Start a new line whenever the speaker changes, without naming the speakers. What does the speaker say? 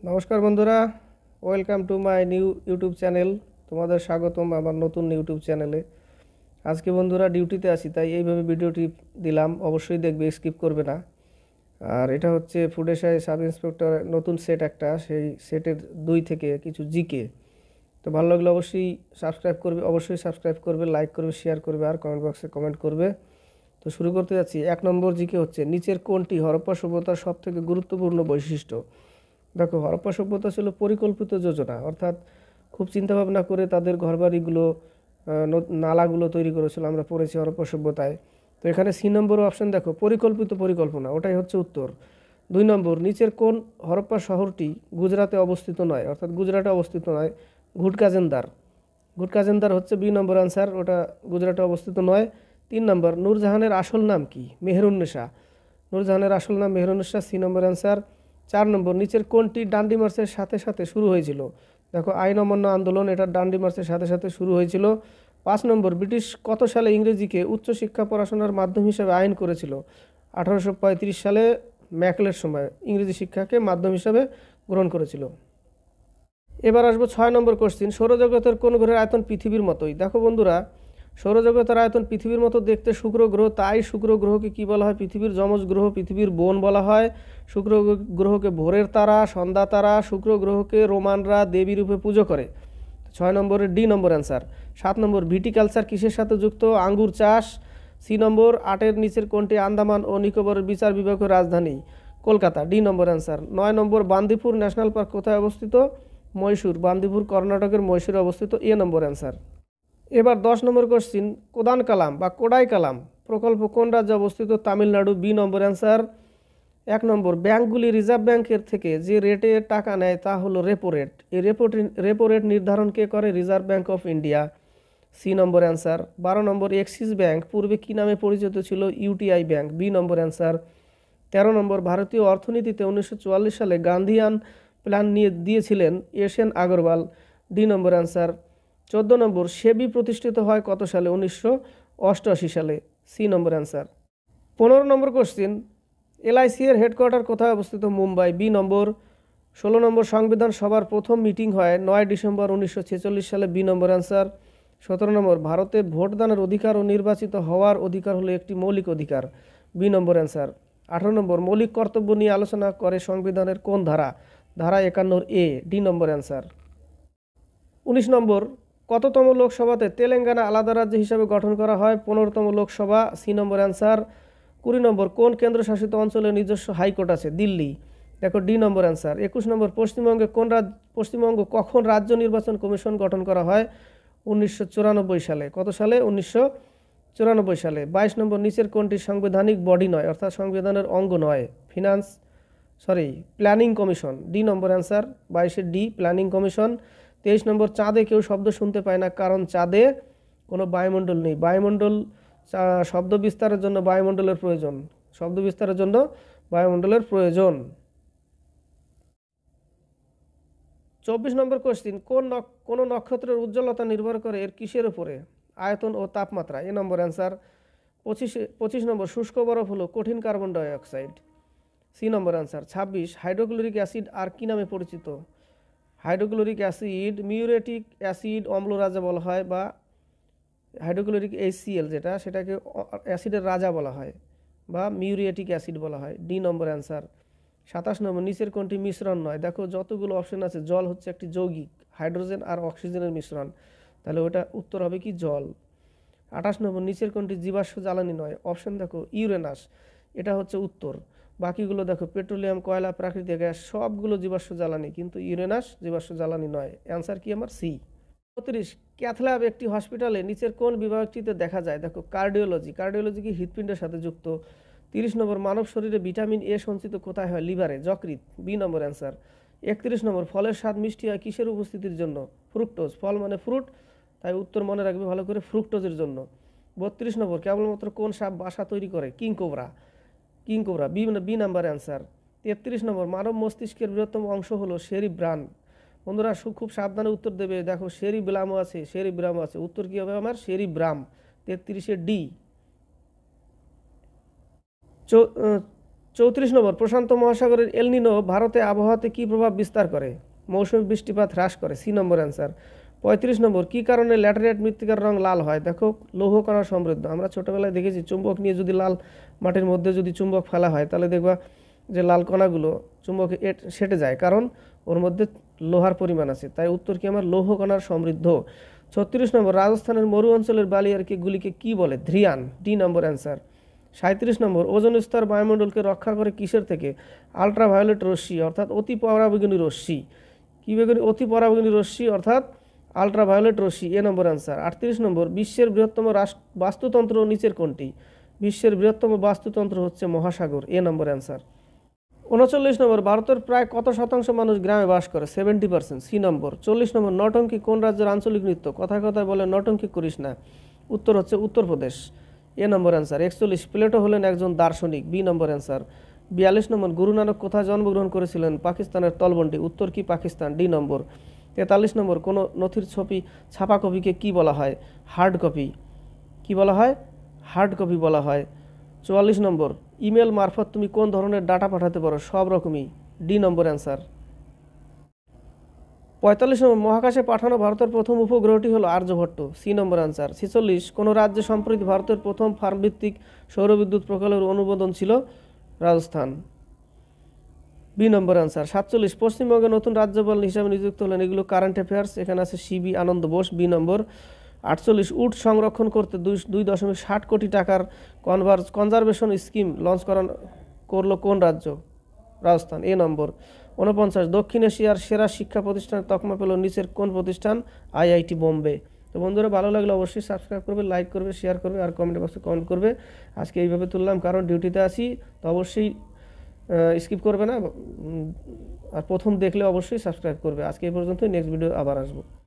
নমস্কার বন্ধুরা, welcome to my new YouTube channel. তোমাদের স্বাগতম আমার নতুন ইউটিউব চ্যানেলে। আজকে বন্ধুরা ডিউটিতে আছি, তাই এইভাবে ভিডিওটি দিলাম, অবশ্যই দেখবে, স্কিপ করবে না। আর এটা হচ্ছে ফুড এসআই সাব ইন্সপেক্টর নতুন সেট একটা, সেই সেটের 2 থেকে কিছু জিকে। তো ভালো লাগলে অবশ্যই সাবস্ক্রাইব করবে, লাইক করবে, শেয়ার করবে আর কমেন্ট বক্সে কমেন্ট করবে। তো শুরু করতে যাচ্ছি। 1 নম্বর জিকে হচ্ছে, নিচের কোনটি হরপ্পা সভ্যতার সবথেকে গুরুত্বপূর্ণ বৈশিষ্ট্য? দেখো, হরপ্পা সভ্যতা ছিল পরিকল্পিত যোজনা, অর্থাৎ খুব চিন্তাভাবনা করে তাদের ঘরবাড়িগুলো, নালাগুলো তৈরি করেছিল, আমরা পড়েছি হরপ্পা সভ্যতায়। তো এখানে সি নম্বর অপশন দেখো, পরিকল্পিত পরিকল্পনা, ওটাই হচ্ছে উত্তর। 2 নম্বর, নিচের কোন হরপ্পা শহরটি গুজরাটে অবস্থিত নয়, অর্থাৎ গুজরাটে অবস্থিত নয়? ঘুটকাজেন্দার। ঘুটকাজেন্দার হচ্ছে বি নম্বর অ্যান্সার, ওটা গুজরাটে অবস্থিত নয়। 3 নম্বর, নূরজাহানের আসল নাম কি? মেহেরুন্নেসা। নূরজাহানের আসল নাম মেহেরুন্নেসা, সি নম্বর অ্যান্সার। 4 নম্বর, নিচের কোনটি ডান্ডি মার্চের সাথে সাথে শুরু হয়েছিল? দেখো, আইন অমান্য আন্দোলন, এটা ডান্ডি মার্চের সাথে সাথে শুরু হয়েছিল। 5 নম্বর, ব্রিটিশ কত সালে ইংরেজিকে উচ্চশিক্ষা পড়াশোনার মাধ্যম হিসেবে আইন করেছিল? 1835 সালে ম্যাকলের সময় ইংরেজি শিক্ষাকে মাধ্যম হিসেবে গ্রহণ করেছিল। এবার আসবো 6 নম্বর কোশ্চিন, সৌরজগতের কোন গ্রহের আয়তন পৃথিবীর মতোই? দেখো বন্ধুরা, সৌরজগতের আয়তন পৃথিবীর মতো দেখতে শুক্র গ্রহ, তাই শুক্র গ্রহকে কি বলা হয়? পৃথিবীর যমজ গ্রহ, পৃথিবীর বোন বলা হয়। শুক্র গ্রহকে ভোরের তারা, সন্ধ্যা তারা। শুক্র গ্রহকে রোমানরা দেবী রূপে পুজো করে। 6 নম্বরের ডি নম্বর অ্যান্সার। 7 নম্বর, ভিটিকালচার কিসের সাথে যুক্ত? আঙ্গুর চাষ। সি নম্বর। 8-এর নিচের কোনটি আন্দামান ও নিকোবরের বিচার বিভাগের রাজধানী? Kolkata, D number answer. 9 নম্বর, বান্দিপুর ন্যাশনাল পার্ক কোথায় অবস্থিত? মহীশূর। বান্দিপুর কর্ণাটকের মহীশূরে অবস্থিত, এ নম্বর অ্যান্সার। এবার 10 নম্বর কোশ্চিন, কোদান কালাম বা কোডাই কালাম প্রকল্প কোন রাজ্যে অবস্থিত? Tamil Nadu, B number answer. 1 নম্বর, ব্যাংকগুলি রিজার্ভ ব্যাংকের থেকে যে রেটে টাকা নেয় তা হলো রেপো রেট। এই রেপো রেট নির্ধারণ কে করে? Reserve Bank of India, C number answer. 12 number, Axis Bank পূর্বে কী নামে পরিচিত ছিল? UTI Bank, B number answer. 13 number, ভারতীয় অর্থনীতিতে 1944 সালে গান্ধীয়ান প্ল্যান নিয়ে দিয়েছিলেন S N. Agarwal, D number answer. 14 number, SEBI প্রতিষ্ঠিত হয় কত সালে? 1988 সালে, C number answer. 15 number question, LIC এর হেডকোয়ার্টার কোথায় অবস্থিত? মুম্বাই, বি নম্বর। 16 নম্বর, সংবিধান সভার প্রথম মিটিং হয় 9 ডিসেম্বর 1946 সালে, বি নম্বর অ্যান্সার। 17 নম্বর, ভারতে ভোটদানের অধিকার ও নির্বাচিত হওয়ার অধিকার হলো একটি মৌলিক অধিকার, বি নম্বর অ্যান্সার। 18 নম্বর, মৌলিক কর্তব্য নিয়ে আলোচনা করে সংবিধানের কোন ধারা? ধারা 51 এ, ডি নম্বর অ্যান্সার। 19 নম্বর, কততম লোকসভাতে তেলেঙ্গানা আলাদা রাজ্য হিসাবে গঠন করা হয়? 15তম লোকসভা, সি নম্বর অ্যান্সার। 20 নম্বর, কোন কেন্দ্রশাসিত অঞ্চলের নিজস্ব হাইকোর্ট আছে? দিল্লি, দেখো, ডি নম্বর অ্যান্সার। 21 নম্বর, পশ্চিমবঙ্গ কখন রাজ্য নির্বাচন কমিশন গঠন করা হয়? 1994 সালে। কত সালে? 1994 সালে। 22 নম্বর, নিচের কোনটি সাংবিধানিক বডি নয়, অর্থাৎ সংবিধানের অঙ্গ নয়? Planning commission, D number answer. 22-এর ডি, প্ল্যানিং কমিশন। 23 নম্বর, চাঁদে কেউ শব্দ শুনতে পায় না, কারণ চাঁদে কোনো বায়ুমণ্ডল নেই। শব্দ বিস্তারের জন্য বায়ুমণ্ডলের প্রয়োজন, শব্দ বিস্তারের জন্য বায়ুমণ্ডলের প্রয়োজন। 24 নম্বর কোশ্চিন, কোন নক্ষত্রের উজ্জ্বলতা নির্ভর করে এর কিসের উপরে? আয়তন ও তাপমাত্রা, এ নম্বর অ্যান্সার। 25 নম্বর, শুষ্ক বরফ হলো কঠিন carbon die oxide, C number answer. 26, hydrochloric acid আর কি নামে পরিচিত? হাইড্রোক্লোরিক অ্যাসিড মিউরেটিক অ্যাসিড অম্ল রাজা বলা হয়, বা হাইড্রোক্লোরিক HCl সেটাকে অ্যাসিডের রাজা বলা হয়, বা মিউরিয়েটিক অ্যাসিড বলা হয়, ডি নম্বর অ্যান্সার। 27 নম্বর, নিচের কোনটি মিশ্রণ নয়? দেখো, যতগুলো অপশন আছে, জল হচ্ছে একটি যৌগিক, হাইড্রোজেন আর অক্সিজেনের মিশ্রণ, তাহলে ওটা উত্তর হবে কি? জল। 28 নম্বর, নিচের কোনটি জীবাশ্ম জ্বালানি নয়? অপশন দেখো, ইউরেনাস, এটা হচ্ছে উত্তর। বাকিগুলো দেখো, পেট্রোলিয়াম, কয়লা, প্রাকৃতিক গ্যাস, সবগুলো জীবাশ্ম জ্বালানি, কিন্তু ইউরেনাস জীবাশ্ম জ্বালানি নয়। অ্যান্সার কি আমার? সি। 35, ক্যাথল্যাব একটি হসপিটালে নিচের কোন বিভাগটিতে দেখা যায়? দেখো, কার্ডিওলজি। কার্ডিওলজি কি হৃৎপিণ্ডের সাথে যুক্ত। 30 নম্বর, মানব শরীরে ভিটামিন এ সঞ্চিত কোথায় হয়? লিভারে, যকৃৎ, বি নম্বর অ্যান্সার। 31 নম্বর, ফলের স্বাদ মিষ্টি হয় কিসের উপস্থিতির জন্য? ফ্রুক্টোজ, ফল মানে ফ্রুট, তাই উত্তর মনে রাখবে ভালো করে, ফ্রুক্টোজের জন্য। 32 নম্বর, কেবলমাত্র কোন সাপ বাসা তৈরি করে? King cobra, B number answer. 33 number, মানব মস্তিষ্কের বৃহত্তম অংশ হলো সেরিব্রাম। বন্ধুরা খুব সাবধানে উত্তর দেবে, দেখো, সেরিব্রামও আছে, উত্তর কি হবে আমার? Cerebrum, 33-এর D. 34 নম্বর, প্রশান্ত মহাসাগরের এল নিনো ভারতে আবহাওয়াতে কী প্রভাব বিস্তার করে? মৌসুমী বৃষ্টিপাত হ্রাস করে। C number answer. 35 নম্বর, কী কারণে ল্যাটেরাইট মৃত্তিকার রং লাল হয়? দেখো, লৌহ কণা সমৃদ্ধ। আমরা ছোটোবেলায় দেখেছি চুম্বক নিয়ে যদি লাল মাটির মধ্যে যদি চুম্বক ফেলা হয় তাহলে দেখবা যে লাল কণাগুলো চুম্বকে সেটে যায়, কারণ ওর মধ্যে লোহার পরিমাণ আছে। তাই উত্তর কি আমার লৌহ কণার সমৃদ্ধ। 36 নম্বর, রাজস্থানের মরু অঞ্চলের গুলিকে কি বলে? ধ্রিয়ান। D number answer. 37 নম্বর, ওজোন স্তর বায়ুমণ্ডলকে রক্ষা করে কিসের থেকে? আলট্রাভায়োলেট রশ্মি অর্থাৎ অতি পরাবৈগনী রশ্মি। কী বেগুনি? অতি পরাবৈগনী রশ্মি অর্থাৎ আলট্রাভায়োলেট রশ্মি। এ নম্বর অ্যান্সার। 38 নম্বর, বিশ্বের বৃহত্তম বাস্তুতন্ত্র নিচের কোনটি? বিশ্বের বৃহত্তম বাস্তুতন্ত্র হচ্ছে মহাসাগর। এ নম্বর অ্যান্সার। 39 নম্বর, ভারতের প্রায় কত শতাংশ মানুষ গ্রামে বাস করে? 70%। সি নম্বর। 40 নম্বর, নটঙ্কি কোন রাজ্যের আঞ্চলিক নৃত্য? কথায় কথায় বলে নটঙ্কি করিস না। উত্তর হচ্ছে উত্তরপ্রদেশ। এ নম্বর অ্যান্সার। 41, প্লেটো হলেন একজন দার্শনিক। B number answer. 42 নম্বর, গুরু নানক কোথায় জন্মগ্রহণ করেছিলেন? পাকিস্তানের তলবন্ডি। উত্তর কি পাকিস্তান? ডি নম্বর। 43 নম্বর, কোনো নথির ছবি ছাপা কপিকে কি বলা হয়? Hard copy. কি বলা হয়? হার্ড কপি বলা হয়। 44 নম্বর, ইমেল মারফত তুমি কোন ধরনের ডাটা পাঠাতে পারো? সব রকমই। D number answer. 45 নম্বর, মহাকাশে পাঠানো ভারতের প্রথম উপগ্রহটি হলো আর্যভট্ট। C number answer. 46, কোন রাজ্যে সম্প্রতি ভারতের প্রথম ফার্মভিত্তিক সৌরবিদ্যুৎ প্রকল্পের অনুমোদন ছিল? রাজস্থান। B number answer. 47, পশ্চিমবঙ্গে নতুন রাজ্যপাল হিসাবে নিযুক্ত হলেন? এগুলো কারেন্ট অ্যাফেয়ার্স। এখানে আছে সিবি আনন্দ বোস। বি নম্বর। 48, উট সংরক্ষণ করতে 2.60 কোটি টাকার কনজারভেশন স্কিম লঞ্চ করলো কোন রাজ্য? রাজস্থান। এ নম্বর। 49, দক্ষিণ এশিয়ার সেরা শিক্ষা প্রতিষ্ঠানের তকমা পেল নিচের কোন প্রতিষ্ঠান? আইআইটি বোম্বে। তো বন্ধুরা, ভালো লাগলে অবশ্যই সাবস্ক্রাইব করবে, লাইক করবে, শেয়ার করবে আর কমেন্ট বক্সে কমেন্ট করবে। আজকে এইভাবে তুললাম কারণ ডিউটিতে আছি, তো অবশ্যই স্কিপ করবে না, আর প্রথম দেখলে অবশ্যই সাবস্ক্রাইব করবে। আজকে এই পর্যন্ত, নেক্সট ভিডিও আবার আসবো।